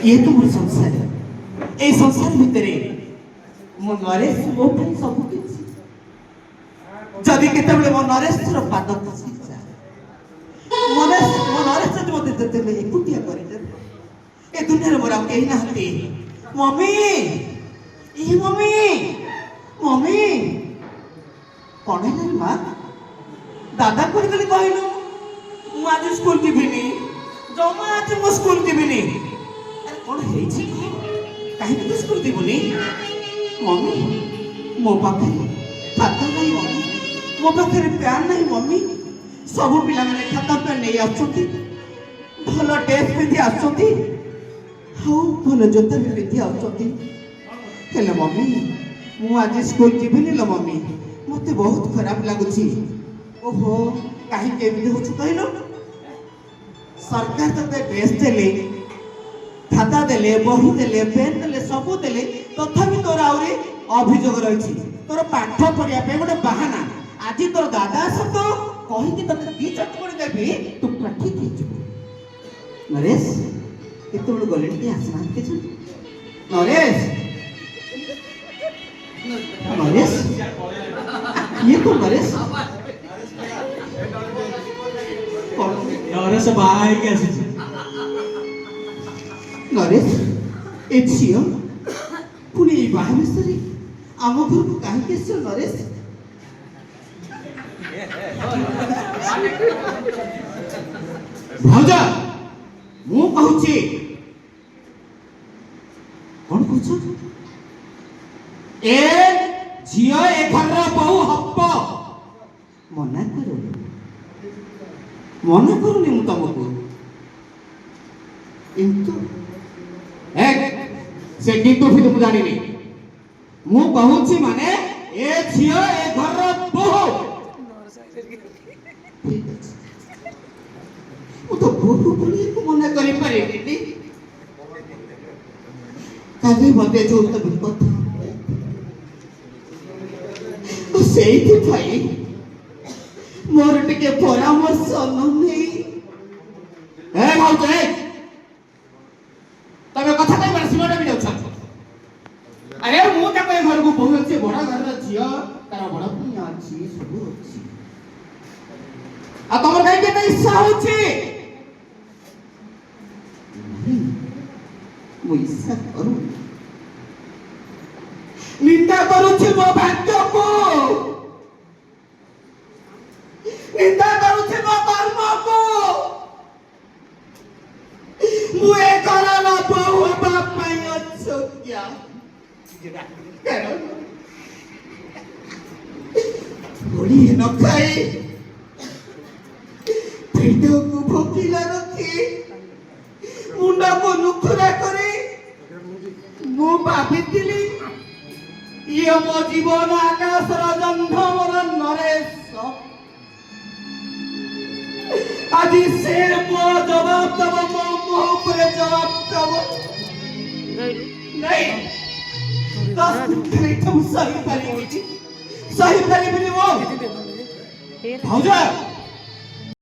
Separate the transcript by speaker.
Speaker 1: ये तो मोर संसार ए संसार भितरे मो नरेश मो भाई सब किछि जदि केते बेले मो नरेश रो पाद खसी जाए मो नरेश जदि मते देते ले एकुटिया करे दे ए दुनिया रे मोरा केही ना हते मम्मी ई मम्मी मम्मी कौन है तेरी माँ दादा को निकली कहलु मु आज स्कूल जीविनी जमा आज मो स्कूल जीविनी अरे कौन है छी काहे तू स्कूल जीवनी मम्मी मो पाखे खाता नहीं मम्मी मो पाखे प्यार नहीं मम्मी सब पिला माने खाता पे नहीं आछुती भलो ड्रेस पिंधि आछुती हाउ भलो जोता भी पिंधि आछुती हेले मम्मी मु आज स्कूल जीविनी लो मम्मी मते बहुत खराब लागुची ओहो काहे केमिति होछु कहलो सरकार तते ड्रेस देले खाता देले बही देले पेन देले सब देले तथापि तोर आउरे अभियोग रहिछि तोर पाठ पढिया पे गोटे बहाना आज तोर दादा सब तो कहि कि तते दी चटपड़ी देबी तू पूरा ठीक हे जबो नरेश केते बड़ गले के आसना के छ नरेश नरेश ये तो नरेश
Speaker 2: नरेश भाई के आसी
Speaker 1: नरेश ए छियो पुनी बाहे मिसरी आम घर को काहे के छ नरेश भौजा मु कहूची कोन कहछ ए झियो ए घर बहु हप्प मना करूनी मु तुमको किंतु से किंतु फिर तुम जानी नहीं मु कहूची माने ए झियो ए घर बहु मु तो बहु बोली को मना करि पारे नी काहे मते जो तो बिल्कुल तो सेही भाई मोर टिके परामर्श नहीं ए भाउजे तबे कथा कहि बार सीमाटा भी जाउछ अरे मु त कहि घर को बहु अछि बड़ा घर रा छियो तार बड़ा पुण्य अछि सब अछि आ तमर कहि के इच्छा होछि मु इच्छा करू निंदा करूछि मो भाग्य को निंदा करूछि मो कर्म को मुए करला बहु बाप पई अच्छो क्या बोली न खाई पेट को भोकिला रखी मुंडा को नुखुरा करे मु भाबितिली ये मो जीवन आकाशर जन्म मोर नरेश आज से मो जवाब दब मो मुह पर जवाब दब नहीं 10 मिनट तुम सही परिबिनी वो भौजा